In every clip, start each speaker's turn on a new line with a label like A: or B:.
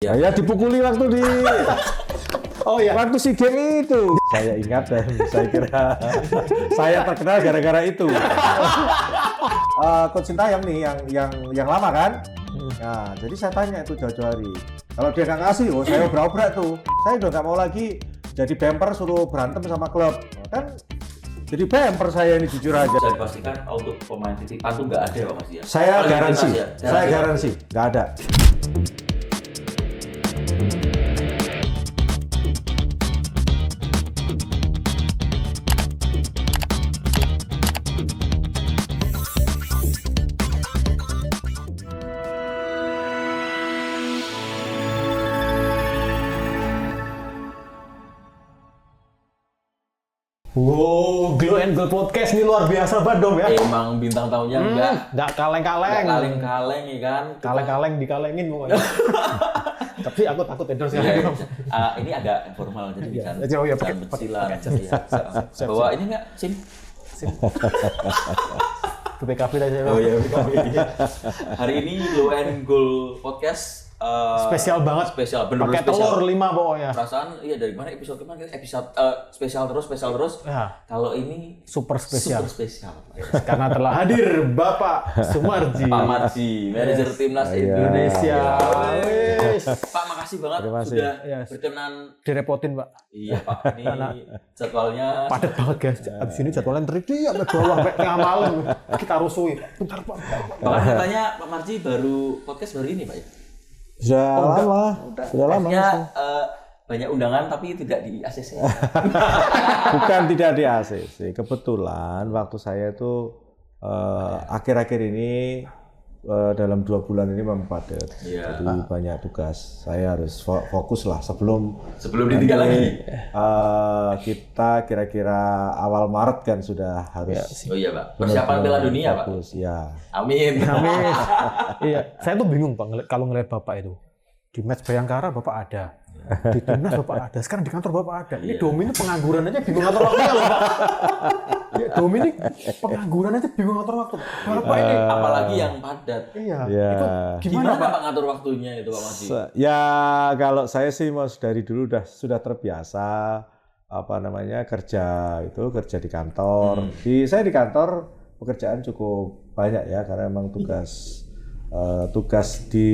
A: Ya dipukuli waktu di waktu SEA Games itu. Saya ingat dan saya kira saya terkenal gara-gara itu. Coach Sintayong nih yang lama kan? Nah, jadi saya tanya itu jauh-jauh hari. Kalau dia nggak ngasih, saya obrak-obrak tuh. Saya udah nggak mau lagi jadi bemper suruh berantem sama klub. Kan jadi bemper saya ini jujur aja.
B: Bisa dipastikan untuk pemain titipan tuh nggak ada ya Pak Mas ya?
A: Saya garansi, saya garansi, nggak ada.
C: Wow, Glow and Gold Podcast ini luar biasa banget dong ya.
B: Emang bintang tamunya
C: Nggak kaleng-kaleng.
B: nggak kaleng-kaleng ya kan?
C: Kaleng-kaleng dikalengin pokoknya. Tapi aku takut endorse
B: Iya,
C: sekarang.
B: ini agak informal jadi bisa
C: pakai
B: bersilan. Bawa ini nggak SIM?
C: Ke PKB tadi saya.
B: Oh iya. Hari ini Glow and Gold Podcast
C: Spesial banget.
B: Spesial, bener-bener
C: Pakai
B: spesial.
C: telur 5 pokoknya.
B: Perasaan iya dari mana episode kemarin episode spesial terus.
C: Ya.
B: Kalau ini
C: Super spesial.
B: super spesial.
C: Karena telah hadir Bapak Sumarji.
B: Pak Marji, manajer timnas Indonesia.
C: Wis.
B: Pak, makasih banget
A: Terima kasih.
B: sudah
C: Yes.
B: berkenan.
C: Direpotin, Pak.
B: Iya Pak, ini jadwalnya
C: Padat banget guys. Abis ini jadwalnya teriki sampai bawah sampai tengah malam. Kita rusuhin. Bentar, Pak.
B: Bahkan katanya Pak Marji baru podcast baru ini Pak ya?
A: Sudah lama.
B: Artinya banyak undangan tapi tidak di ACC.
A: Bukan tidak di ACC. Kebetulan waktu saya itu akhir-akhir ini dalam 2 bulan ini mempadat.
B: Iya.
A: Jadi banyak tugas. Saya harus fokus lah sebelum
B: ditinggal lagi.
A: Kita kira-kira awal Maret kan sudah harus.
B: Oh iya Pak, persiapan Piala Dunia Pak.
A: fokus, ya.
B: Amin.
C: Amin. Iya, saya tuh bingung Pak kalau ngeliat Bapak itu. Di match Bayangkara Bapak ada. Di timnas Bapak ada. Sekarang di kantor Bapak ada. Ini Domini pengangguran aja bingung ngatur waktunya loh Pak. Ya, Domini pengangguran aja bingung ngatur waktu. Bapak ini
B: Apalagi yang padat.
C: iya.
A: Ya.
C: Itu
B: Gimana
C: gimana Pak?
B: Pak ngatur waktunya itu Pak Marji?
A: Ya kalau saya sih Mas dari dulu sudah terbiasa kerja di kantor. Saya di kantor pekerjaan cukup banyak ya karena memang tugas di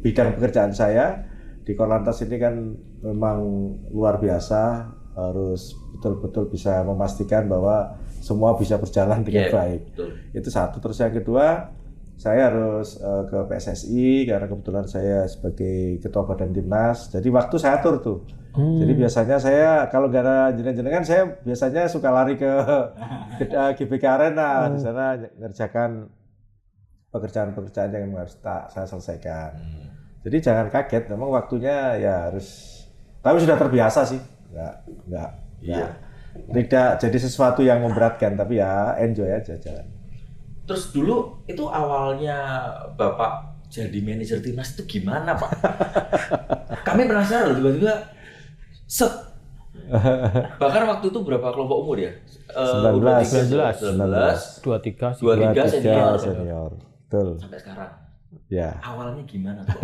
A: bidang pekerjaan saya di Korlantas ini kan memang luar biasa, harus betul-betul bisa memastikan bahwa semua bisa berjalan dengan baik.
B: Betul.
A: Itu satu. Terus yang kedua, saya harus ke PSSI karena kebetulan saya sebagai ketua badan timnas. Jadi waktu saya atur tuh. Jadi biasanya saya kalau nggak ada jenengan saya biasanya suka lari ke GBK Arena di sana ngerjakan pekerjaan-pekerjaan yang harus saya selesaikan. Jadi jangan kaget, memang waktunya ya harus. Tapi sudah terbiasa sih, nggak. Tidak jadi sesuatu yang memberatkan, tapi ya enjoy aja jalan.
B: Terus dulu itu awalnya Bapak jadi manajer timnas itu gimana Pak? Kami penasaran tiba-tiba bahkan waktu itu berapa kelompok umur ya?
A: 19.
C: 23
A: senior. Betul.
B: Sampai sekarang.
A: Ya.
B: Awalnya gimana tuh?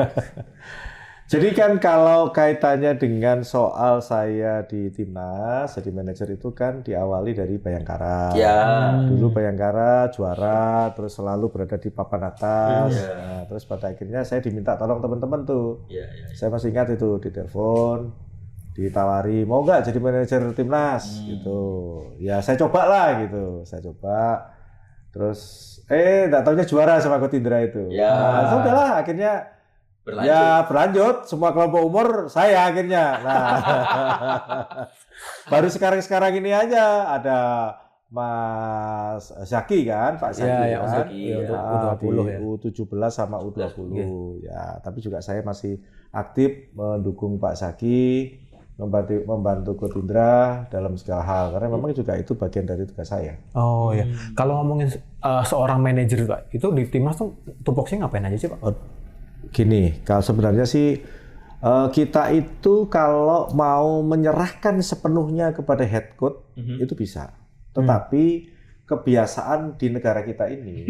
A: Jadi kan kalau kaitannya dengan soal saya di timnas, jadi manajer itu kan diawali dari Bayangkara.
B: Ya.
A: Dulu Bayangkara juara, terus selalu berada di papan atas. Nah, terus pada akhirnya saya diminta tolong teman-teman tuh. Saya masih ingat itu di-telepon, ditawari mau nggak jadi manajer timnas gitu. Ya saya coba lah gitu. Saya coba. Terus nggak taunya juara sama Coach Indra itu.
B: Ya.
A: Nah, sudahlah akhirnya berlanjut semua kelompok umur saya akhirnya. Nah, baru sekarang ini aja ada Mas Zaki kan, Pak Zaki
C: ya,
A: kan,
C: Zaki, U20 ya.
A: U17 sama U20 ya. Tapi juga saya masih aktif mendukung Pak Zaki, membantu Coach Indra dalam segala hal karena memang juga itu bagian dari tugas saya.
C: Oh ya, kalau ngomongin seorang manajer Pak, itu di timnas tuh tupoksinya ngapain aja sih Pak?
A: Gini, kalau sebenarnya sih kita itu kalau mau menyerahkan sepenuhnya kepada head coach itu bisa, tetapi kebiasaan di negara kita ini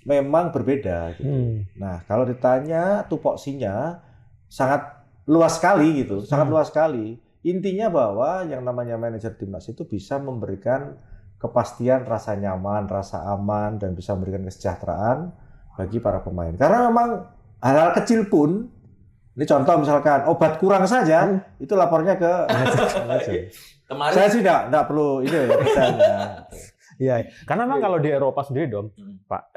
A: memang berbeda. Gitu. Nah, kalau ditanya tupoksinya sangat luas sekali gitu, sangat luas sekali. Intinya bahwa yang namanya manajer timnas itu bisa memberikan kepastian, rasa nyaman, rasa aman, dan bisa memberikan kesejahteraan bagi para pemain. Karena memang hal-hal kecil pun, ini contoh misalkan obat kurang saja, itu lapornya ke manajer.
B: Kemarin
A: Saya sih enggak perlu ini ya misalnya.
C: Iya, karena memang kalau di Eropa sendiri Dom, Pak,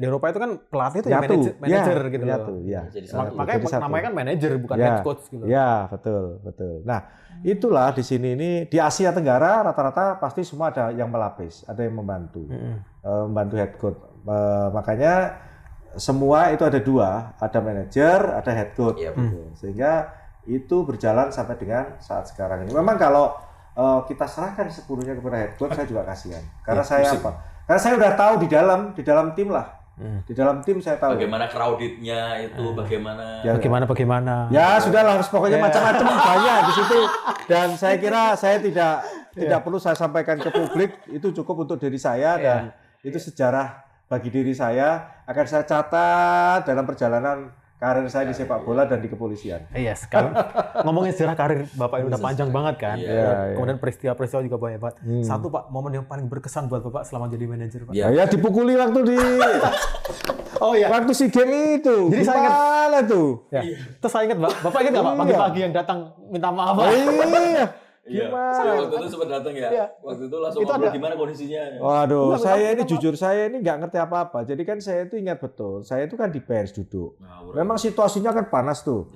C: di Eropa itu kan pelatih itu manajer gitu loh.
A: Ya.
B: Jadi
C: Makanya namanya kan manajer bukan head coach gitu.
A: Ya, betul. Nah, itulah di sini ini di Asia Tenggara rata-rata pasti semua ada yang melapis, ada yang membantu, membantu head coach. Makanya semua itu ada dua, ada manajer, ada head coach.
B: Iya,
A: gitu. Sehingga itu berjalan sampai dengan saat sekarang ini. Memang kalau kita serahkan sepenuhnya kepada head coach, saya juga kasihan. Karena Karena saya udah tahu di dalam tim lah. Di dalam tim saya tahu.
B: Bagaimana crowded-nya itu, bagaimana.
C: Bagaimana.
A: Ya sudahlah, pokoknya macam-macam banyak di situ. Dan saya kira saya tidak perlu saya sampaikan ke publik. Itu cukup untuk diri saya dan itu sejarah bagi diri saya akan saya catat dalam perjalanan karir saya di sepak bola dan di kepolisian.
C: Iya, sekarang ngomongin sejarah karir Bapak ini udah panjang banget kan. Kemudian peristiwa-peristiwa juga banyak banget. Satu Pak, momen yang paling berkesan buat Bapak selama jadi manajer Pak.
A: Ya dipukuli waktu di waktu SEA Games itu.
C: Jadi saya ingat
A: tuh.
C: Ya. Terus saya ingat Bapak ingat nggak Pak pagi-pagi yang datang minta maaf Pak?
B: Iya. Saya waktu itu sempat datang ya. Waktu itu langsung ngobrol gimana kondisinya.
A: Waduh, saya ini nggak ngerti apa-apa. Jadi kan saya itu ingat betul. Saya itu kan di pers duduk. Memang situasinya kan panas tuh.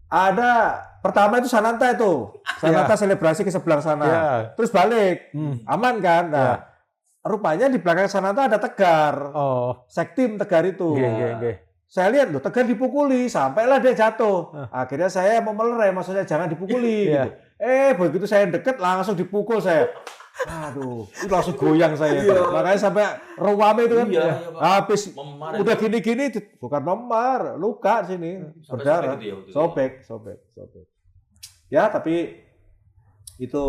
A: Ada pertama itu Sananta itu. Sananta selebrasi ke sebelah sana. Terus balik. Aman kan? Nah, rupanya di belakang Sananta ada Tegar. Sektim Tegar itu. Saya lihat loh, Tegar dipukuli, sampailah dia jatuh. Akhirnya saya mau melerai, maksudnya jangan dipukuli. Gitu. Begitu saya deket langsung dipukul saya. Aduh, itu langsung goyang saya. Makanya sampai rewame itu kan. Habis udah gini-gini, bukan memar, luka sini, berdarah, sobek. Ya, tapi itu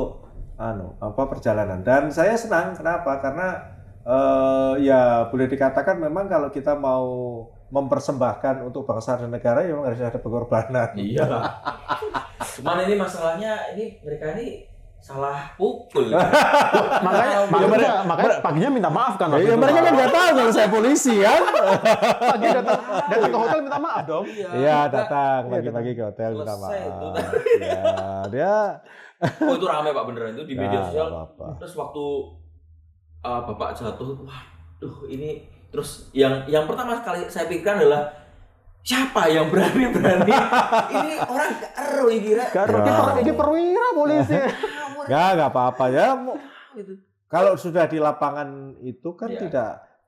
A: perjalanan. Dan saya senang, kenapa? Karena ya boleh dikatakan memang kalau kita mau mempersembahkan untuk bangsa dan negara ya memang harus ada pengorbanan.
B: Iya. Cuman ini masalahnya mereka ini salah pukul.
C: makanya paginya minta maaf kan.
A: Ya, mereka kan nggak tahu kalau saya polisi kan.
C: Pagi datang ke hotel minta maaf dong.
A: Iya datang pagi-pagi ke hotel minta maaf. Ya dia.
B: Itu ramai Pak beneran itu di media sosial. Terus waktu Bapak jatuh, waduh ini terus yang pertama kali saya pikirkan adalah siapa yang berani ini orang karo kira
C: ini perwira polisi.
A: Nggak apa-apa ya. Kalau sudah di lapangan itu kan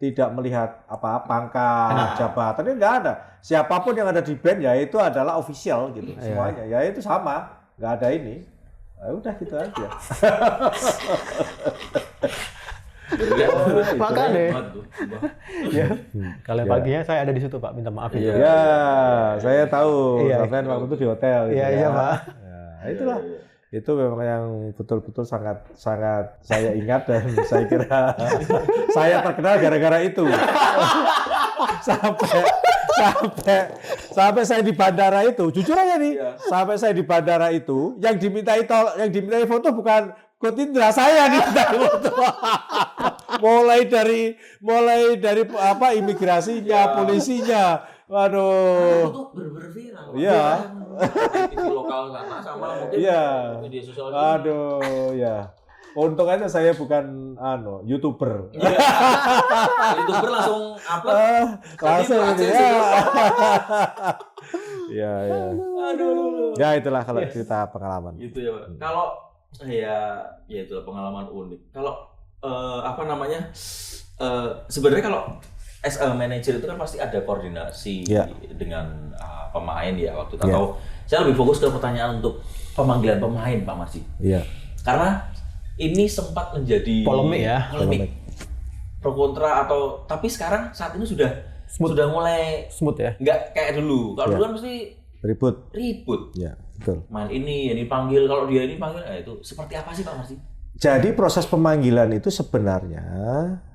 A: tidak melihat apa pangkat jabatan, ini nggak ada. Siapapun yang ada di band ya itu adalah official gitu semuanya. Ya itu sama, nggak ada ini. Ya udah gitu aja.
C: Makanya kalau paginya saya ada di situ Pak, minta maaf itu.
A: Ya, saya tahu. Sampai waktu itu di hotel.
C: Iya Pak.
A: Ya, itulah. Itu memang yang betul-betul sangat saya ingat dan saya kira saya terkenal gara-gara itu. sampai saya di bandara itu, jujur aja nih, sampai saya di bandara itu, yang dimintai foto bukan Kotindra, saya diminta foto. mulai dari apa imigrasinya, polisinya. Waduh.
B: Itu viral.
A: Iya.
B: TV lokal sana sama mungkin media sosial.
A: Aduh, ya. Untung aja saya bukan YouTuber.
B: Iya. YouTuber langsung upload.
A: Langsung gitu ya. Iya.
B: Aduh.
A: Ya itulah kalau cerita pengalaman.
B: Gitu ya, Pak. Kalau ya itulah pengalaman unik. Kalau sebenarnya kalau as a manager itu kan pasti ada koordinasi dengan pemain ya waktu itu. Atau saya lebih fokus ke pertanyaan untuk pemanggilan pemain Pak Marji. Iya. Karena ini sempat menjadi polemik. Pro kontra tapi sekarang saat ini sudah mulai
C: smooth ya.
B: Nggak kayak dulu. Kalau dulu kan mesti ribut.
A: Ya, betul.
B: Main ini dipanggil, kalau dia ini panggil, itu seperti apa sih Pak Marji?
A: Jadi proses pemanggilan itu sebenarnya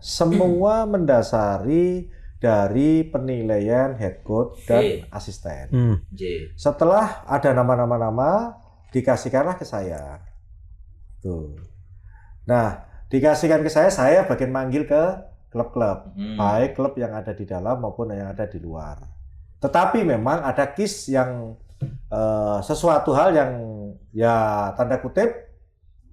A: semua mendasari dari penilaian head coach dan asisten. Setelah ada nama-nama dikasihkanlah ke saya. Tuh. Nah, dikasihkan ke saya bagian manggil ke klub-klub, baik klub yang ada di dalam maupun yang ada di luar. Tetapi memang ada case yang sesuatu hal yang ya tanda kutip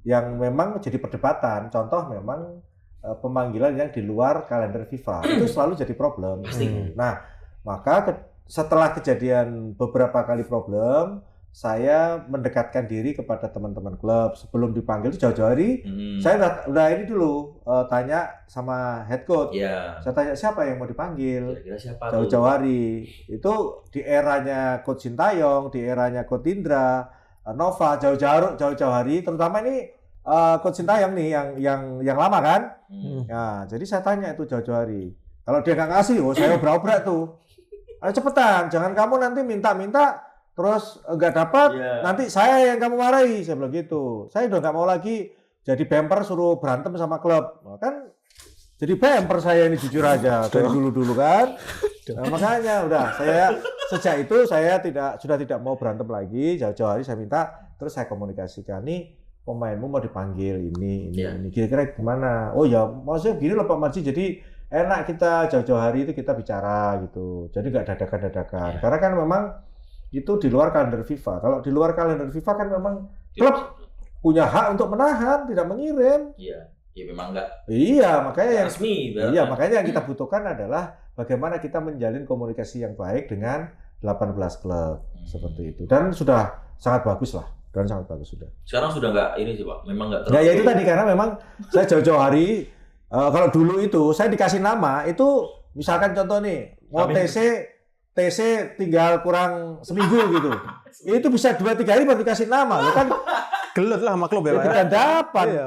A: yang memang jadi perdebatan. Contoh memang pemanggilan yang di luar kalender FIFA itu selalu jadi problem. Nah, maka setelah kejadian beberapa kali problem, saya mendekatkan diri kepada teman-teman klub sebelum dipanggil itu jauh-jauh hari. Saya udah ini dulu tanya sama head coach. Saya tanya siapa yang mau dipanggil. Jauh-jauh hari. Itu di eranya Coach Sintayong, di eranya Coach Indra, Nova, jauh-jauh hari. Terutama ini Coach Sintayong nih yang lama kan. Nah, jadi saya tanya itu jauh-jauh hari. Kalau dia nggak ngasih, saya obrak-obrak tuh. Ayo cepetan, jangan kamu nanti minta-minta terus nggak dapat, nanti saya yang kamu marahi. Saya bilang gitu. Saya udah nggak mau lagi jadi bemper suruh berantem sama klub. Nah, kan jadi bemper saya ini jujur aja dari dulu kan. Nah, makanya udah sejak itu saya sudah tidak mau berantem lagi. Jauh-jauh hari saya minta, terus saya komunikasikan nih pemainmu mau dipanggil ini. Kira-kira gimana? Oh ya, maksudnya gini loh Pak Marji. Jadi enak kita jauh-jauh hari itu kita bicara gitu. Jadi nggak dadakan-dadakan. Karena kan memang itu di luar kalender FIFA. Kalau di luar kalender FIFA kan memang klub punya hak untuk menahan, tidak mengirim.
B: Iya, ya memang enggak.
A: Iya, makanya yang
B: resmi.
A: Makanya yang kita butuhkan adalah bagaimana kita menjalin komunikasi yang baik dengan 18 klub seperti itu. Dan sudah sangat bagus lah. Dan sangat bagus sudah.
B: Sekarang sudah enggak ini sih Pak, memang enggak terlalu.
A: Nah, ya itu tadi karena memang saya jauh-jauh hari kalau dulu itu saya dikasih nama itu misalkan contoh nih mau TC tinggal kurang seminggu gitu. Itu bisa 2-3 hari baru dikasih nama. Lo kan
C: gelut lah sama klub ya Pak.
A: Kita dapat.
C: Iya.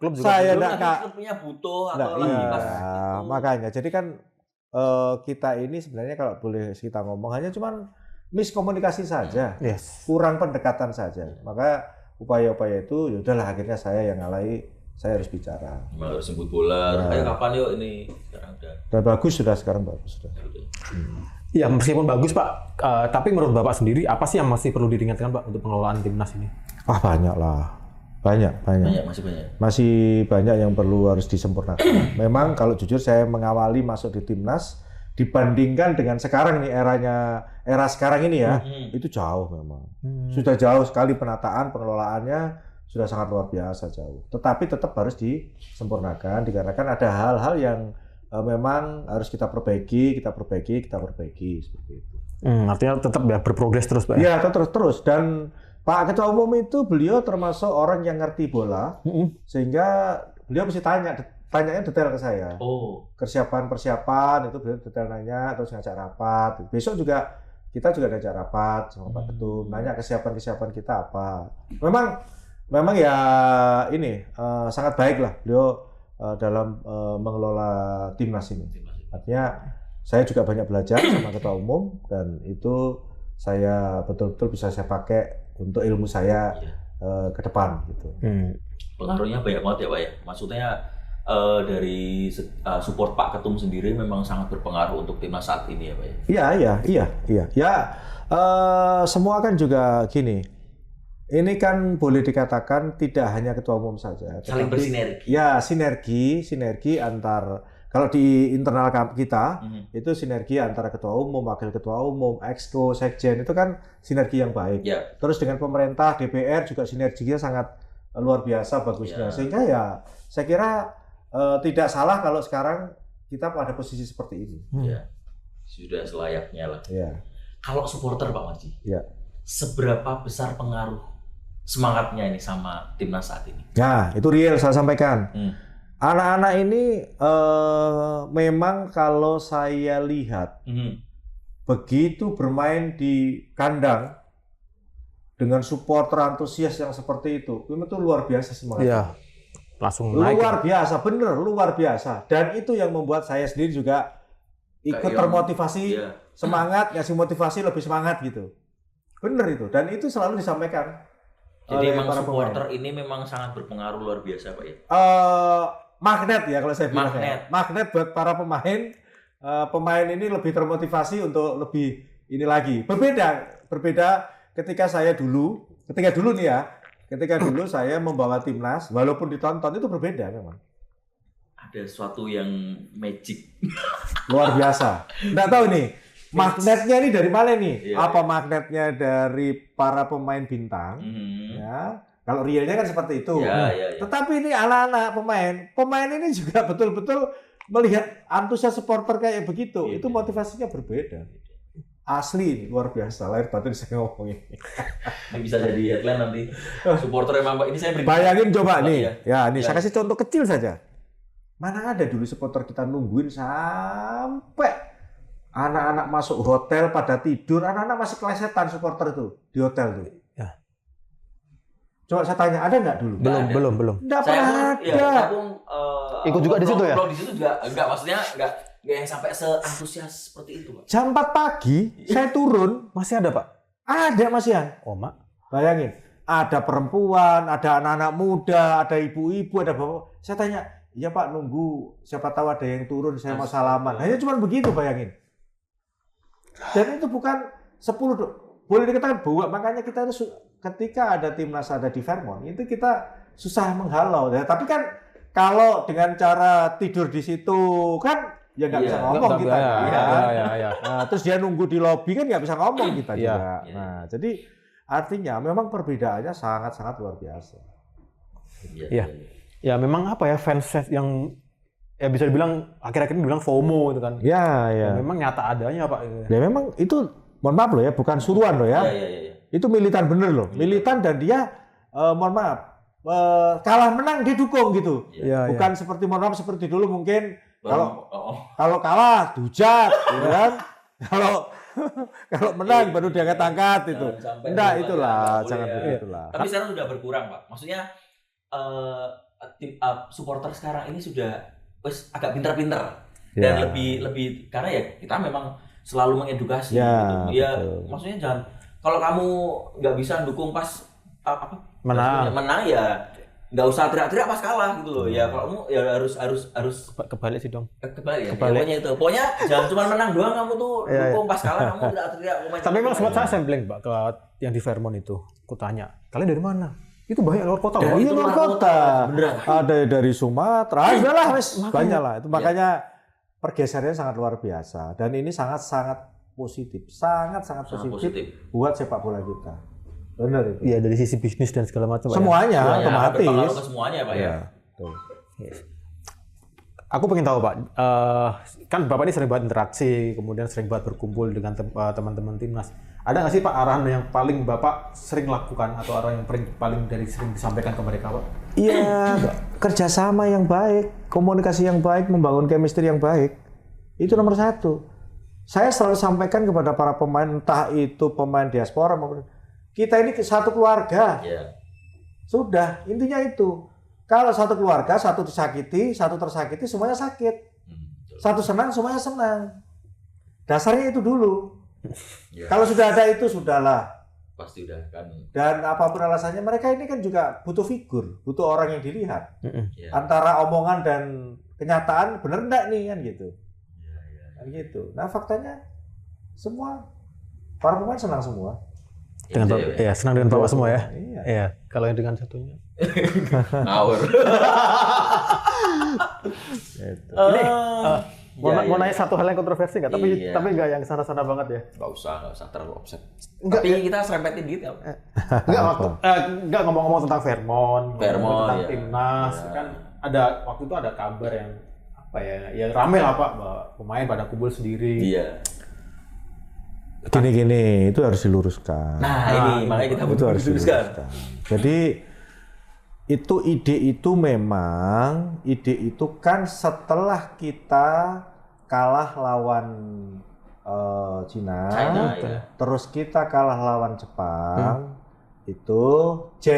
C: Klub juga
B: saya enggak punya butuh atau lagi pas.
A: Makanya jadi kan kita ini sebenarnya kalau boleh kita ngomong hanya cuman miskomunikasi saja. Kurang pendekatan saja. Maka upaya-upaya itu ya udahlah akhirnya saya yang ngalahi, saya harus bicara.
B: Memang harus sebut bola. Ayo kapan yuk ini sekarang udah.
A: Dan bagus sekarang bagus sudah.
C: Ya meskipun bagus Pak, tapi menurut Bapak sendiri apa sih yang masih perlu diingatkan Pak untuk pengelolaan timnas ini?
A: Banyak lah, banyak. Masih banyak yang perlu harus disempurnakan. Memang kalau jujur saya mengawali masuk di timnas dibandingkan dengan sekarang nih era sekarang ini ya, itu jauh memang. Sudah jauh sekali penataan pengelolaannya sudah sangat luar biasa jauh. Tetapi tetap harus disempurnakan dikarenakan ada hal-hal yang memang harus kita perbaiki seperti itu.
C: Artinya tetap ya berprogres terus Pak.
A: Iya, terus dan Pak Ketua Umum itu beliau termasuk orang yang ngerti bola, sehingga beliau mesti tanyanya detail ke saya. Persiapan itu beliau detail nanya, terus ngajak rapat. Besok juga kita ngajak rapat sama Pak Ketum, nanya kesiapan kita apa. Memang ya ini sangat baik lah beliau dalam mengelola timnas ini. Artinya saya juga banyak belajar sama Ketua Umum dan itu saya betul-betul bisa saya pakai untuk ilmu saya ke depan gitu.
B: Pengaruhnya banyak banget ya Pak ya. Maksudnya dari support Pak Ketum sendiri memang sangat berpengaruh untuk timnas saat ini ya Pak ya. Iya. Ya semua kan juga gini. Ini kan boleh dikatakan tidak hanya ketua umum saja. Saling bersinergi.
A: Ya, sinergi antar, kalau di internal kita, itu sinergi antara ketua umum, wakil ketua umum, exco, sekjen, itu kan sinergi yang baik. Terus dengan pemerintah, DPR juga sinerginya sangat luar biasa bagusnya. Sehingga ya, saya kira tidak salah kalau sekarang kita pada posisi seperti ini.
B: Sudah selayaknya lah.
A: Kalau
B: supporter Pak Marji, seberapa besar pengaruh semangatnya ini sama timnas saat ini?
A: Nah, itu real saya sampaikan. Anak-anak ini memang kalau saya lihat begitu bermain di kandang dengan supporter antusias yang seperti itu luar biasa semangatnya.
C: Iya, langsung naik.
A: Luar biasa. Dan itu yang membuat saya sendiri juga ikut termotivasi, semangat, ngasih motivasi lebih semangat gitu. Bener itu. Dan itu selalu disampaikan.
B: Jadi memang supporter ini memang sangat berpengaruh luar biasa Pak ya?
A: Magnet ya kalau saya bilang. Magnet buat para pemain pemain ini lebih termotivasi untuk lebih ini lagi. Berbeda ketika dulu nih ya. Ketika dulu saya membawa timnas, walaupun ditonton itu berbeda memang.
B: Ada sesuatu yang magic.
A: Luar biasa. Nggak tahu nih, magnetnya ini dari mana nih?
B: Iya,
A: Apa magnetnya dari para pemain bintang? Ya, kalau realnya kan seperti itu.
B: Iya.
A: Tetapi ini anak-anak pemain ini juga betul-betul melihat antusias supporter kayak begitu. Itu motivasinya berbeda. Asli ini luar biasa, lahir batin saya ngomongin.
B: Ini bisa jadi headline nanti. Supporter emang ini saya beri.
A: Bayangin coba nih, saya kasih contoh kecil saja. Mana ada dulu supporter kita nungguin sampai anak-anak masuk hotel pada tidur, anak-anak masih kelesetan supporter itu di hotel tuh. Ya. Coba saya tanya, ada nggak dulu?
C: Belum.
A: Nggak pernah ada.
B: Saya pun
C: ikut juga di situ ya?
B: Di situ juga enggak, maksudnya enggak yang sampai seantusias seperti itu, Pak.
A: Jam 4 pagi saya turun,
C: masih ada, Pak?
A: Ada masihan.
C: Oh, Mak.
A: Bayangin, ada perempuan, ada anak-anak muda, ada ibu-ibu, ada bapak. Saya tanya, iya Pak, nunggu siapa tahu ada yang turun, saya mau salaman. Hanya cuma begitu, bayangin. Dan itu bukan 10, boleh dikatakan bahwa makanya kita harus ketika ada timnas ada di Fairmont, itu kita susah menghalau. Ya, tapi kan kalau dengan cara tidur di situ kan ya nggak bisa ngomong kita.
C: Ya.
A: Nah, terus dia nunggu di lobi kan nggak bisa ngomong kita juga. Nah, jadi artinya memang perbedaannya sangat-sangat luar biasa.
C: Iya. Ya memang apa ya fans yang ya bisa dibilang akhir-akhir ini dibilang FOMO itu kan.
A: Iya.
C: Ya, memang nyata adanya Pak.
A: Ya memang itu mohon maaf loh ya, bukan suruhan loh ya.
B: Iya.
A: Itu militan bener loh. Militan dan dia mohon maaf kalah menang dia dukung gitu. Bukan seperti mohon maaf seperti dulu mungkin kalau kalah dihujat gitu kan. Kalau menang baru diangkat-angkat itu. Enggak itulah, jangan begitulah.
B: Tapi sekarang sudah berkurang, Pak. Maksudnya supporter sekarang ini sudah agak pintar-pintar dan lebih karena ya kita memang selalu mengedukasi gitu. Ya, maksudnya jangan kalau kamu nggak bisa dukung pas menang ya nggak usah teriak-teriak pas kalah gitu loh. Ya kalau kamu ya harus
C: kebalik sih dong.
B: Kebalik. Pokoknya itu. Pokoknya jangan cuma menang doang kamu tuh dukung pas kalah kamu teriak-teriak.
C: Tapi memang sempat saya sampling Pak ke yang di Fairmont itu. Aku tanya, "Kalian dari mana?" Itu banyak luar kota.
A: Dari luar kota.
B: Beneran.
A: Ada dari Sumatera. Adalah banyak lah. Itu makanya pergeserannya sangat luar biasa dan ini sangat-sangat positif. Sangat-sangat positif buat sepak bola kita. Benar itu.
C: Iya, dari sisi bisnis dan segala macam.
A: Semuanya otomatis.
B: Berpengaruh ke semuanya Pak ya.
A: Betul.
C: Yes. Aku pengen tahu Pak, kan Bapak ini sering banget interaksi, kemudian sering banget berkumpul dengan teman-teman timnas. Ada nggak sih Pak arahan yang paling Bapak sering lakukan atau arahan yang paling sering disampaikan ke mereka Pak?
A: Iya, kerjasama yang baik, komunikasi yang baik, membangun chemistry yang baik. Itu nomor 1. Saya selalu sampaikan kepada para pemain, entah itu pemain diaspora maupun kita ini satu keluarga.
B: Yeah.
A: Sudah, intinya itu. Kalau satu keluarga, satu tersakiti, semuanya sakit. Satu senang, semuanya senang. Dasarnya itu dulu. Yeah. Kalau sudah ada itu, sudahlah.
B: Pasti udah kan.
A: Dan apapun alasannya, mereka ini kan juga butuh figur, butuh orang yang dilihat.
B: Yeah.
A: Antara omongan dan kenyataan, bener enggak nih kan gitu. Kan gitu. Nah faktanya, semua para pemain senang semua.
C: Dengan senang dengan Bapak semua ya. Iya. Kalau yang dengan satunya.
B: Ngawur.
C: Ini mau nanya satu hal yang kontroversi nggak? Tapi nggak yang sana-sana banget ya.
B: Nggak usah terlalu offset. Tapi kita serempetin dikit ya.
C: Nggak ngomong-ngomong tentang Fairmont, tentang timnas kan ada waktu itu ada kabar yang apa ya rame lah Pak, pemain pada kumpul sendiri.
B: Iya.
A: Gini, itu harus diluruskan.
B: Nah, ini makanya kita butuh harus diluruskan.
A: Jadi ide itu kan setelah kita kalah lawan Cina, terus kita kalah lawan Jepang, itu J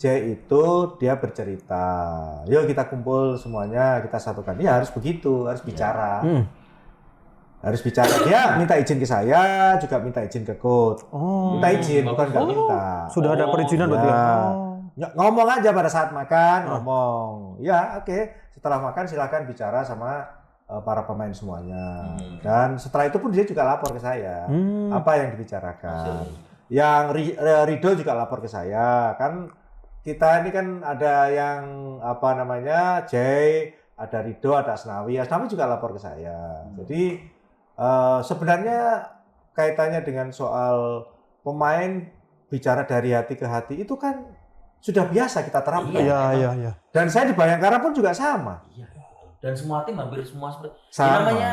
A: itu dia bercerita, yuk kita kumpul semuanya, kita satukan. Ya harus begitu, harus bicara. Harus bicara, dia minta izin ke saya, juga minta izin ke coach. Minta izin, bukan nggak minta.
C: Sudah ada perizinan berarti ya?
A: Ngomong aja pada saat makan, ngomong. Ya oke. Setelah makan silakan bicara sama para pemain semuanya. Dan setelah itu pun dia juga lapor ke saya apa yang dibicarakan. Yang Rido juga lapor ke saya. Kan kita ini kan ada yang apa namanya Jay, ada Rido, ada Asnawi. Asnawi juga lapor ke saya. Jadi sebenarnya kaitannya dengan soal pemain bicara dari hati ke hati itu kan sudah biasa kita terapkan.
C: Iya.
A: Dan saya di Bayangkara pun juga sama.
B: Iya. Dan semua tim hampir semua seperti
A: Sama.
B: namanya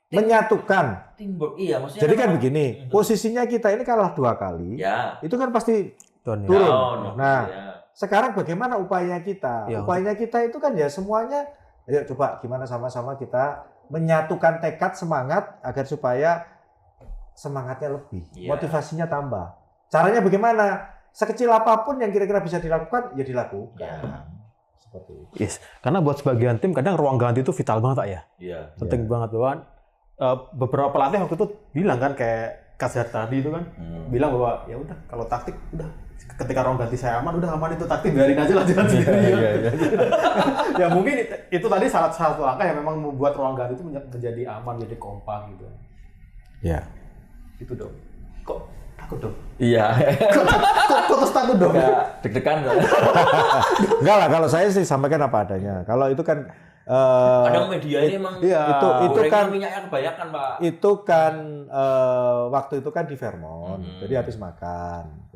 A: Menyatukan.
B: teamwork. Iya, maksudnya
A: Jadi kan begini, posisinya kita ini kalah 2 kali,
B: ya.
A: itu kan pasti
C: Turun.
A: turun. Nah,
B: ya.
A: sekarang bagaimana upaya kita?
C: Ya.
A: Upaya kita itu kan ya semuanya, ayo coba gimana sama-sama kita menyatukan tekad semangat agar supaya semangatnya lebih, motivasinya tambah. Caranya bagaimana? Sekecil apapun yang kira-kira bisa dilakukan, ya dilakukan.
B: Ya.
A: Seperti itu.
C: Yes. Karena buat sebagian tim kadang ruang ganti itu vital banget Pak ya.
B: Iya.
C: Penting banget bahwa beberapa pelatih waktu itu bilang kan kayak Kasar tadi itu kan bilang bahwa ya udah kalau taktik udah ketika ruang ganti saya aman udah aman itu taktik biarin aja lah jalan sendiri. Ya mungkin itu tadi salah satu langkah yang memang membuat ruang ganti itu menjadi aman, jadi kompak gitu.
A: Ya.
C: Itu dong. Kok takut dong?
B: Iya.
C: Kok terus takut dong?
B: Deg-degan kan?
A: Enggak lah, kalau saya sih sampaikan apa adanya. Kalau itu kan
B: kadang media ini emang
A: itu kan
B: minyaknya kebanyakan, Pak.
A: Itu kan waktu itu kan di Fairmont. Jadi habis makan,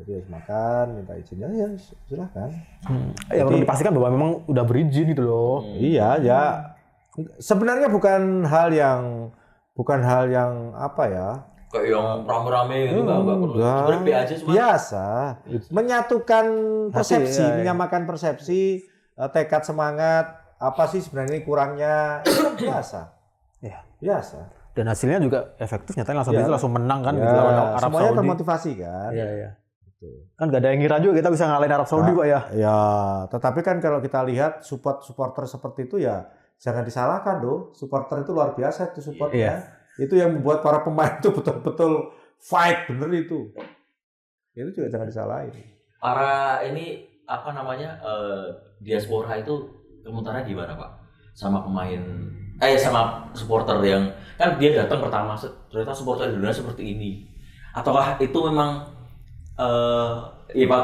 A: minta izin ya silakan.
C: Ya perlu dipastikan bahwa memang udah berizin gitu loh.
A: Iya, ya. Sebenarnya bukan hal yang apa ya?
B: Kayak yang rame-rame gitu enggak perlu. Sebenarnya B aja cuma
A: biasa. Menyatukan persepsi, menyamakan persepsi, tekad semangat. Apa sih sebenarnya kurangnya? Biasa.
C: Ya.
A: Biasa.
C: Dan hasilnya juga efektif, nyatanya langsung menang kan
A: Ya,
C: gitu lawan Arab
A: semuanya
C: Saudi.
A: termotivasi kan.
C: Iya. Kan gak ada yang ngira juga kita bisa ngalahin Arab Saudi Pak ya.
A: Ya, tetapi kan kalau kita lihat supporter seperti itu ya jangan disalahkan loh. Supporter itu luar biasa itu supportnya. Itu yang membuat para pemain itu betul-betul fight bener itu. Itu juga jangan disalahin.
B: para ini apa namanya diaspora itu komentarnya gimana Pak sama pemain sama supporter yang kan dia datang pertama ternyata supporter Indonesia seperti ini ataukah itu memang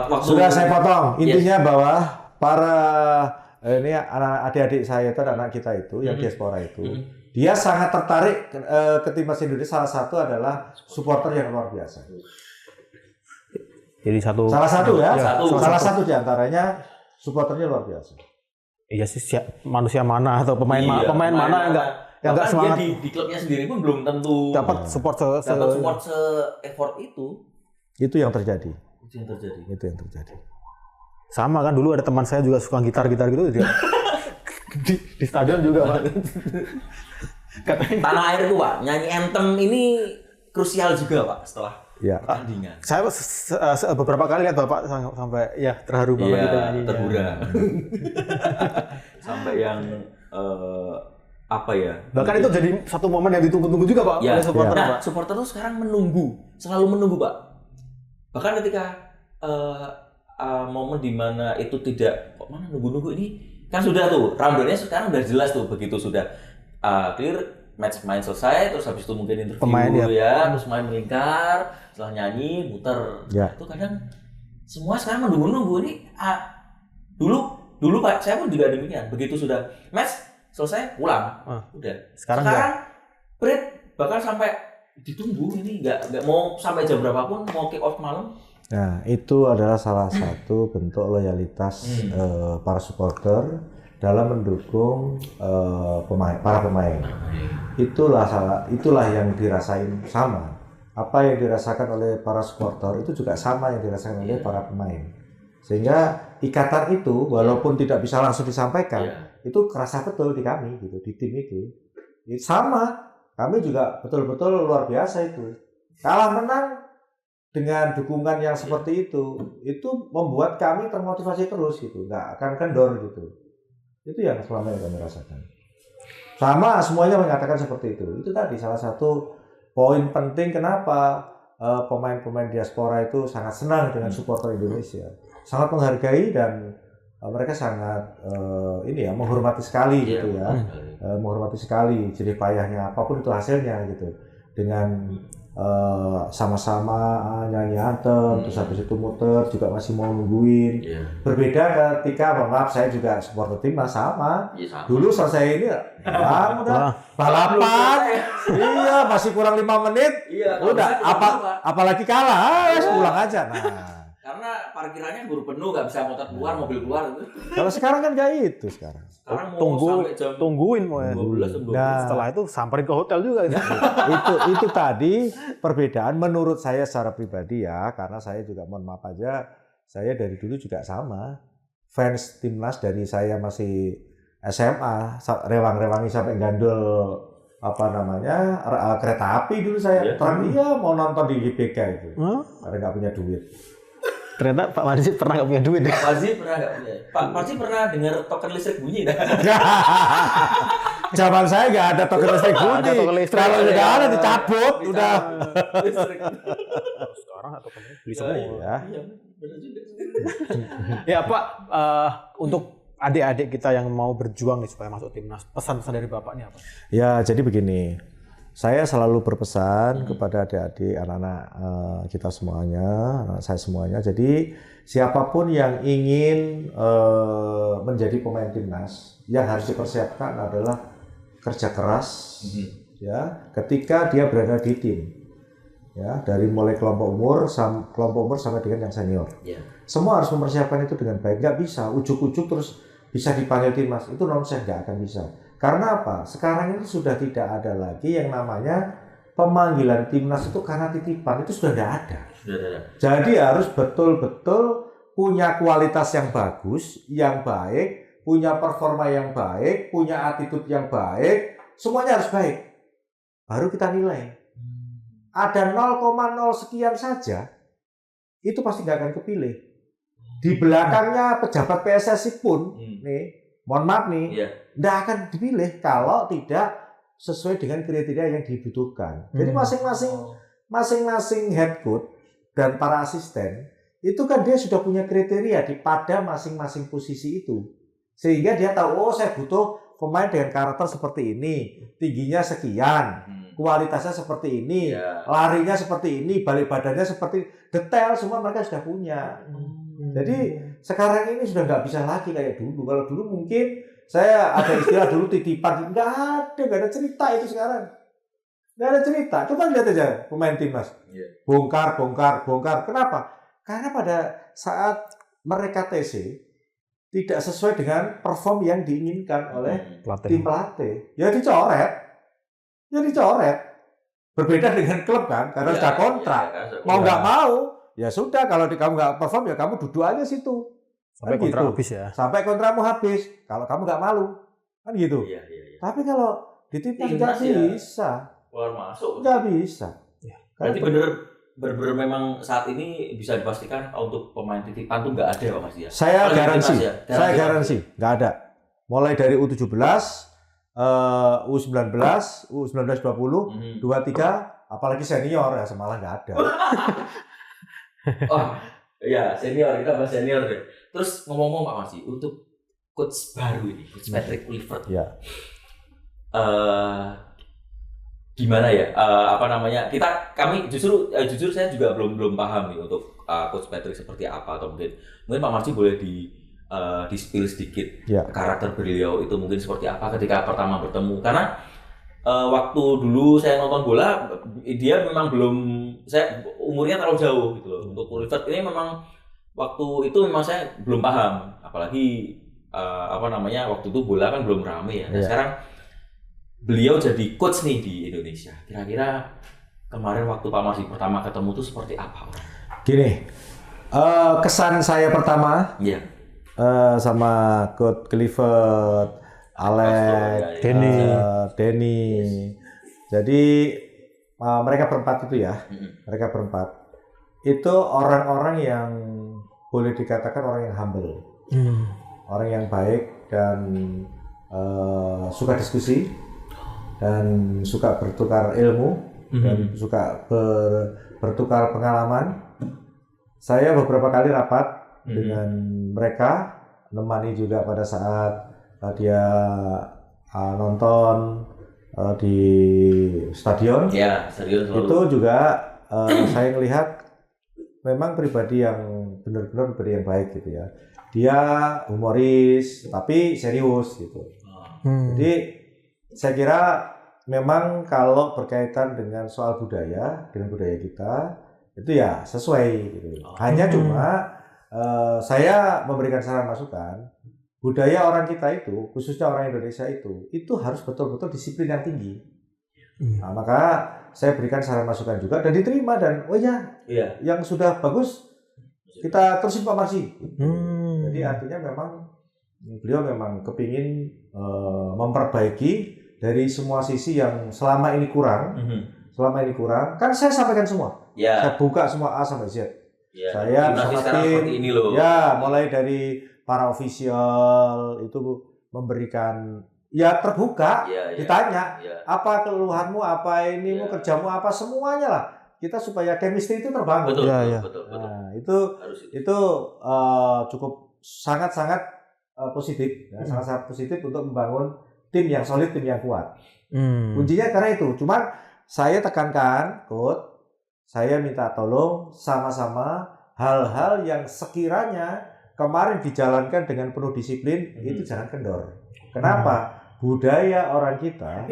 B: waktu
A: sudah saya potong intinya bahwa para ini adik-adik saya itu anak kita itu yang diaspora itu dia sangat tertarik ke timnas Indonesia. Salah satu adalah supporter yang luar biasa.
C: Jadi
A: salah satu diantaranya supporternya luar biasa.
C: Iya sih manusia mana atau pemain mana yang nggak semangat
B: di klubnya sendiri pun belum tentu
C: dapat support
B: se effort itu.
A: Itu yang terjadi.
B: Itu yang terjadi.
C: Sama kan dulu ada teman saya juga suka gitar gitu dia. di stadion juga Pak.
B: Tanah air itu Pak, nyanyi anthem ini krusial juga Pak setelah pertandingan.
C: Saya beberapa kali lihat Bapak sampai ya terharu banget gitu nyanyi.
B: Terhura. Sampai yang apa ya?
C: Bahkan itu jadi satu momen yang ditunggu-tunggu juga Pak oleh supporter.
B: Nah, supporter itu sekarang selalu menunggu Pak. Bahkan ketika momen di mana itu tidak kok mana nunggu-nunggu ini kan sudah tuh rundown-nya sekarang udah jelas tuh begitu sudah clear match main selesai terus habis itu mungkin interview
C: pemain,
B: terus main melingkar setelah nyanyi muter itu kadang semua sekarang menunggu-nunggu ini dulu Pak saya pun juga demikian begitu sudah match selesai pulang udah sekarang break bahkan sampai ditunggu ini nggak mau sampai jam berapapun mau kick off malam.
A: Nah, itu adalah salah satu bentuk loyalitas para supporter dalam mendukung para pemain. Itulah yang dirasain sama. Apa yang dirasakan oleh para supporter itu juga sama yang dirasakan oleh para pemain. Sehingga ikatan itu walaupun tidak bisa langsung disampaikan, itu kerasa betul di kami gitu, di tim itu. Sama, kami juga betul-betul luar biasa itu. Kalah menang dengan dukungan yang seperti itu membuat kami termotivasi terus gitu, nggak akan kendor gitu. Itu yang selama ini kami rasakan. Sama semuanya mengatakan seperti itu. Itu tadi salah satu poin penting kenapa pemain-pemain diaspora itu sangat senang dengan supporter Indonesia, sangat menghargai dan mereka sangat menghormati sekali gitu ya, menghormati sekali jerih payahnya apapun itu hasilnya gitu, dengan sama-sama nyanyi anthem, terus habis itu muter juga masih mau nungguin. Berbeda ketika maaf saya juga supporter timnas sama. Dulu selesai ini udah balapan, iya masih kurang 5 menit, udah apalagi kalah, pulang aja. Nah.
B: Karena parkirannya baru penuh, nggak bisa motor keluar, mobil keluar itu.
A: Kalau sekarang kan kayak itu sekarang.
B: Sekarang mau sampai jam
C: tungguin mau
B: 12 jam 12.
C: Nah, setelah itu samperin ke hotel juga.
A: itu tadi perbedaan menurut saya secara pribadi ya, karena saya juga mohon maaf aja, saya dari dulu juga sama fans timnas dari saya masih SMA, rewang-rewangi sampai gandul kereta api dulu saya. Mau nonton di GBK itu, karena nggak punya duit.
C: Ternyata Pak Marzi pernah nggak punya duit.
B: Pak Marzi pernah nggak punya. Pak Marzi pernah dengar token listrik bunyi dah.
A: Zaman saya nggak ada token listrik bunyi. Kalau udah ada dicabut, udah.
C: Sekarang token beli semua.
A: Ya.
B: Iya, benar juga.
C: Ya Pak, untuk adik-adik kita yang mau berjuang nih supaya masuk timnas, pesan-pesan dari Bapaknya apa?
A: Ya, jadi begini. Saya selalu berpesan kepada adik-adik, anak-anak kita semuanya, anak saya semuanya. Jadi siapapun yang ingin menjadi pemain timnas, yang harus dipersiapkan adalah kerja keras, ya. Ketika dia berada di tim, ya, dari mulai kelompok umur sampai dengan yang senior, semua harus mempersiapkan itu dengan baik. Nggak bisa ujuk-ujuk terus bisa dipanggil timnas, itu nonsens, nggak akan bisa. Karena apa? Sekarang ini sudah tidak ada lagi yang namanya pemanggilan timnas itu karena titipan, itu sudah tidak ada. Jadi harus betul-betul punya kualitas yang bagus, yang baik, punya performa yang baik, punya attitude yang baik, semuanya harus baik. Baru kita nilai. Ada 0,0 sekian saja, itu pasti nggak akan kepilih. Di belakangnya pejabat PSSI pun, mohon maaf nih, tidak akan dipilih kalau tidak sesuai dengan kriteria yang dibutuhkan. Jadi masing-masing head coach dan para asisten itu kan dia sudah punya kriteria pada masing-masing posisi itu, sehingga dia tahu saya butuh pemain dengan karakter seperti ini, tingginya sekian, kualitasnya seperti ini, larinya seperti ini, balik badannya seperti detail semua mereka sudah punya. Jadi sekarang ini sudah nggak bisa lagi kayak dulu. Kalau dulu mungkin saya ada istilah dulu titipan, nggak ada cerita itu sekarang. Nggak ada cerita. Coba lihat aja pemain timnas. Bongkar. Kenapa? Karena pada saat mereka TC tidak sesuai dengan perform yang diinginkan oleh tim pelatih. Ya dicoret. Berbeda dengan klub kan, karena sudah kontrak. Mau nggak mau, ya sudah. Kalau kamu nggak perform ya kamu duduk aja situ.
C: Sampai
A: kan
C: kontrak
A: gitu.
C: habis ya.
A: Sampai kontrakmu habis. Kalau kamu nggak malu, kan gitu. Tapi kalau di timnas nggak bisa.
B: Keluar masuk.
A: Nggak bisa.
B: Berarti benar-benar memang saat ini bisa dipastikan untuk pemain titipan tuh nggak ada Pak Mas ya.
A: Saya garansi nggak ada. Mulai dari U17, U19, U19 20, 23, apalagi senior ya semalah nggak ada.
B: Oh, ya senior, kita bahas senior deh. Terus ngomong-ngomong Pak Marzi, untuk coach baru ini, coach Patrick Kluivert.
A: Ya.
B: Gimana ya? Kami jujur saya juga belum paham nih untuk coach Patrick seperti apa, atau mungkin Pak Marzi boleh di spill sedikit karakter beliau itu mungkin seperti apa ketika pertama bertemu. Karena waktu dulu saya nonton bola, dia memang umurnya terlalu jauh gitu loh. Untuk Kluivert ini memang waktu itu memang saya belum paham, apalagi waktu itu bola kan belum rame ya. Nah, sekarang beliau jadi coach nih di Indonesia. Kira-kira kemarin waktu Pak Marzi pertama ketemu itu seperti apa? Gini,
A: kesan saya pertama sama coach Kluivert, Alex, Denny. Jadi mereka berempat itu ya, mereka berempat itu orang-orang yang boleh dikatakan orang yang humble, orang yang baik dan suka diskusi dan suka bertukar ilmu dan suka bertukar pengalaman. Saya beberapa kali rapat dengan mereka menemani juga pada saat dia nonton di stadion.
B: Ya, stadion selalu.
A: Itu juga saya melihat memang pribadi yang benar-benar pribadi yang baik gitu ya. Dia humoris tapi serius gitu. Jadi saya kira memang kalau berkaitan dengan soal budaya, dengan budaya kita itu ya sesuai gitu. Hanya cuma saya memberikan saran masukan, budaya orang kita itu, khususnya orang Indonesia itu harus betul-betul disiplin yang tinggi. Nah, maka saya berikan saran masukan juga dan diterima dan yang sudah bagus kita terusin Pak Marsi. Jadi artinya memang beliau memang kepingin memperbaiki dari semua sisi yang selama ini kurang. Selama ini kurang, kan saya sampaikan semua. Saya buka semua A sampai Z. Saya bersama tim, mulai dari para official itu memberikan terbuka, ditanya apa keluhanmu, apa inimu, kerjamu apa, semuanya lah. Kita supaya chemistry itu terbangun.
B: Betul.
A: Nah, itu cukup sangat-sangat positif, sangat-sangat positif untuk membangun tim yang solid, tim yang kuat. Kuncinya karena itu. Cuman saya tekankan, Coach, saya minta tolong sama-sama hal-hal yang sekiranya kemarin dijalankan dengan penuh disiplin itu jangan kendor. Kenapa? Budaya orang kita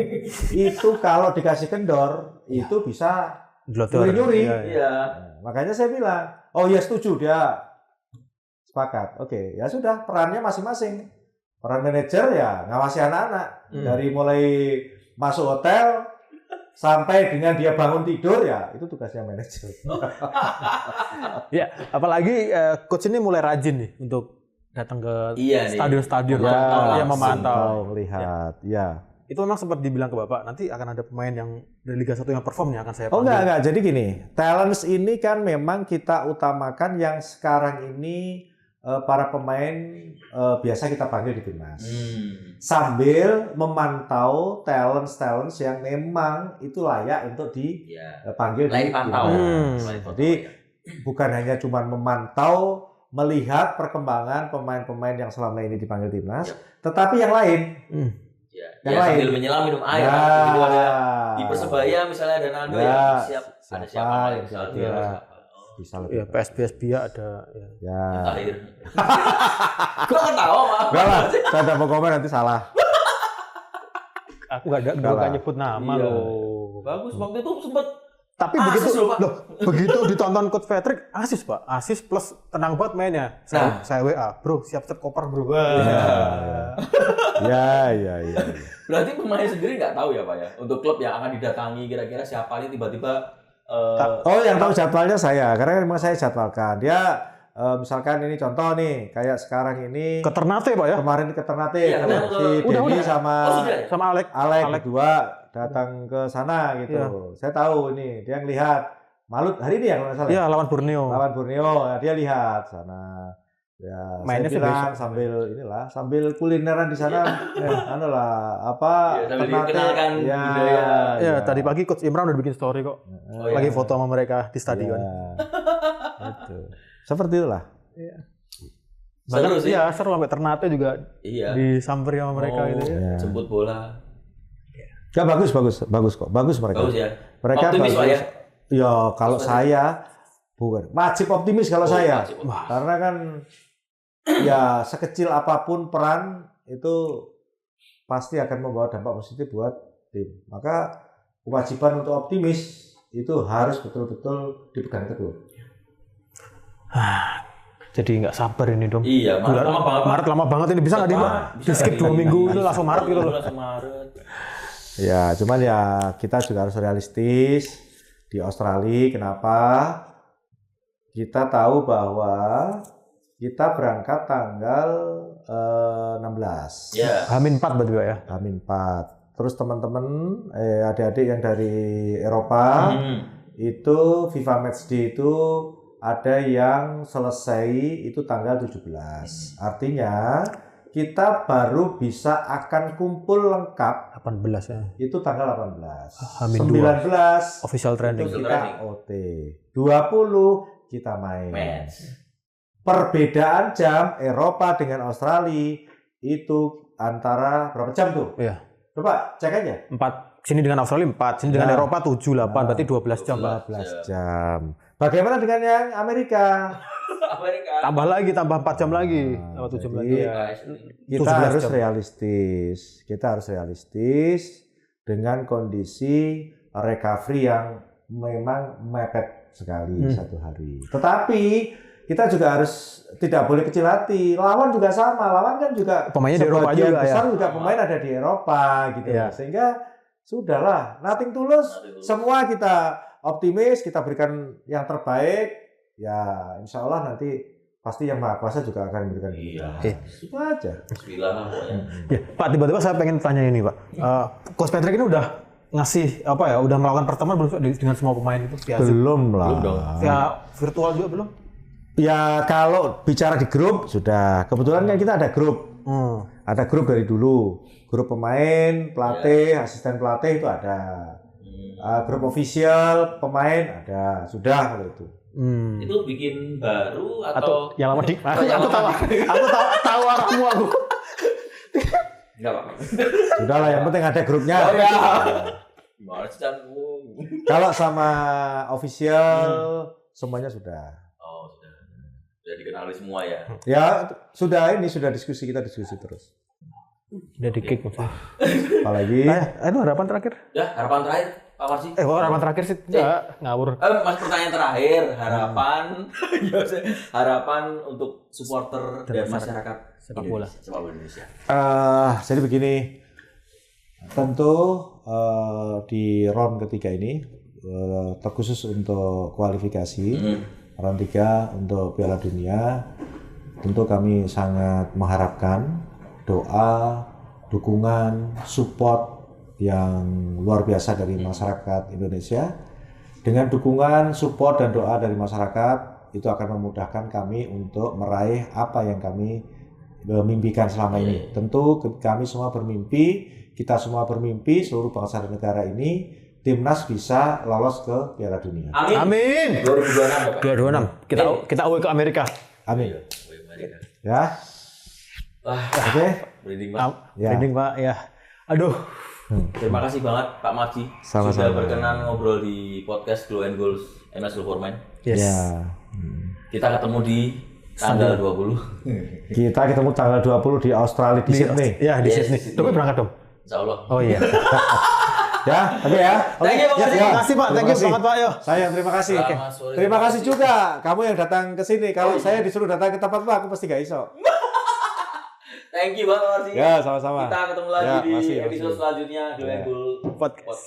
A: itu kalau dikasih kendor itu bisa nyuri-nyuri. Nah, makanya saya bilang, setuju, dia sepakat. Oke, ya sudah, perannya masing-masing. Peran manajer ya ngawasi anak-anak dari mulai masuk hotel sampai dengan dia bangun tidur ya itu tugasnya manajer.
C: Ya, apalagi coach ini mulai rajin nih untuk datang ke stadion-stadion yang memantau,
A: melihat.
C: Itu memang sempat dibilang ke Bapak, nanti akan ada pemain yang dari Liga 1 yang perform yang akan saya panggil.
A: Enggak. Jadi gini, talents ini kan memang kita utamakan yang sekarang ini para pemain biasa kita panggil di timnas. Sambil memantau talents yang memang itu layak untuk dipanggil di timnas. Jadi bukan hanya cuma memantau, melihat perkembangan pemain-pemain yang selama ini dipanggil timnas, tetapi yang lain.
B: Yang lain sambil menyelam minum air. Begitu ada di Persebaya misalnya ada Nando siap, ada siapa yang
A: bisa lebih.
C: PSBS Bia ada.
B: Air. Kok ketawa, Pak?
A: Enggak lah, saya udah mau komen nanti salah.
C: Aku enggak nyebut nama loh.
B: Bagus, waktu itu sempat.
C: Tapi begitu ditonton Coach Patrick, asis Pak, asis plus tenang banget mainnya. Saya WA, bro, siap-siap koper bro.
A: Ya.
B: Berarti pemain sendiri nggak tahu ya Pak ya, untuk klub yang akan didatangi kira-kira siapa nih tiba-tiba.
A: Yang tahu jadwalnya saya, karena memang saya jadwalkan. Dia misalkan ini contoh nih, kayak sekarang ini
C: ke Ternate Pak ya?
A: Kemarin ke Ternate, si Denny sama Alek berdua datang ke sana gitu. Saya tahu ini, dia ngelihat Malut hari ini ya kalau nggak salah.
C: Iya, lawan Borneo.
A: Nah, dia lihat sana. Ya, mainnya bilang sambil kulineran di sana,
B: kenalkan budaya.
C: Ya, tadi pagi Coach Imran udah bikin story kok. Lagi foto sama mereka di stadion.
A: Itu. Seperti itulah.
C: Seru sih. Iya, seru sampai Ternate juga disamperi sama mereka gitu ya.
B: Jemput bola.
A: Ya bagus kok. Bagus mereka.
B: Bagus ya.
A: Mereka
B: optimis Pak ya.
A: Ya, kalau saya bukan wajib optimis kalau saya. Karena kan ya sekecil apapun peran itu pasti akan membawa dampak positif buat tim. Maka kewajiban untuk optimis itu harus betul-betul dipegang teguh.
C: Jadi nggak sabar ini dong.
B: Iya, Maret
C: lama banget ini, bisa nggak di skip 2 minggu itu langsung Maret gitu loh.
A: Ya, cuman ya kita juga harus realistis. Di Australia kenapa? Kita tahu bahwa kita berangkat tanggal 16.
C: H-4 berarti Pak ya?
A: H-4. Terus teman-teman adik-adik yang dari Eropa itu FIFA Matchday itu ada yang selesai itu tanggal 17. Artinya kita baru bisa akan kumpul lengkap
C: 18 ya.
A: Itu tanggal 18.
C: H-2.
A: 19
C: official training.
A: Itu kita OT. 20 kita main. perbedaan jam Eropa dengan Australia itu antara berapa jam tuh?
C: Iya.
A: Coba cek aja.
C: 4. Sini dengan Australia 4, sini dengan Eropa 7, 8, berarti 12 jam.
A: 12 jam. Bagaimana dengan yang Amerika?
C: Tambah 4 jam lagi. Tambah 7 jam lagi ya.
A: Kita harus realistis. Kita harus realistis dengan kondisi recovery yang memang mepet sekali satu hari. Tetapi kita juga harus tidak boleh kecil hati. Lawan juga sama. Lawan kan juga
C: pemainnya di Eropa juga
A: besar
C: ya.
A: juga pemain ada di Eropa gitu. Ya. Sehingga sudahlah, nothing tulus. Semua kita optimis, kita berikan yang terbaik. Ya, insya Allah nanti pasti yang Maha Kuasa juga akan memberikan kita. Itu aja.
C: Ya, Pak, tiba-tiba saya pengen tanya ini, Pak. Coach Patrick ini udah ngasih udah melakukan pertemuan belum dengan semua pemain itu?
A: Belum lah.
B: Belum dong.
C: Ya, virtual juga belum?
A: Ya kalau bicara di grup sudah. Kebetulan kan kita ada grup. Ada grup dari dulu. Grup pemain, pelatih, asisten pelatih itu ada. Grup official, pemain ada. Sudah kalau itu.
B: Itu bikin baru atau
C: yang lama aku tahu arahmu aku.
B: Enggak apa-apa.
A: Sudahlah, yang penting ada grupnya.
B: Gimana sih kamu?
A: Kalau sama official semuanya sudah.
B: Sudah dikenali semua ya.
A: Ya sudah diskusi terus.
C: Udah di-kick maksudnya.
A: Apalagi?
C: Itu harapan terakhir.
B: Ya, harapan terakhir Pak Marsi.
C: Harapan terakhir sih ngawur.
B: Mas, pertanyaan terakhir, harapan untuk supporter dan masyarakat
C: sepak bola
B: Indonesia.
A: Jadi begini, tentu di round ketiga ini terkhusus untuk kualifikasi round 3 untuk Piala Dunia, tentu kami sangat mengharapkan doa, dukungan, support yang luar biasa dari masyarakat Indonesia. Dengan dukungan, support, dan doa dari masyarakat, itu akan memudahkan kami untuk meraih apa yang kami mimpikan selama ini. Tentu kami semua bermimpi, kita semua bermimpi, seluruh bangsa dan negara ini, Timnas bisa lolos ke Piala Dunia.
C: Amin. 2026. Kita away ke Amerika.
A: Amin. Ya. Oke.
B: Merinding Pak.
C: Merinding Pak ya. Aduh.
B: Terima kasih banget Pak Marji sudah berkenan ngobrol di podcast Glow and Goals MS Loverman.
C: Yes.
A: Ya.
B: Kita ketemu di tanggal 20.
A: Kita ketemu tanggal 20 di Australia di Sydney.
C: Ya, di Sydney. Tapi berangkat dong.
B: Insyaallah.
C: Oh iya.
A: Ya, oke ya.
B: Thank you, Pak.
C: Terima kasih Pak. Thank you banget Pak. Yo.
A: Saya terima kasih. Terima kasih juga kamu yang datang ke sini. Kalau saya disuruh datang ke tempat Pak, aku pasti gak iso.
B: Thank you Pak Marji.
A: Ya, sama-sama.
B: Kita ketemu lagi di episode selanjutnya Glow and Goals.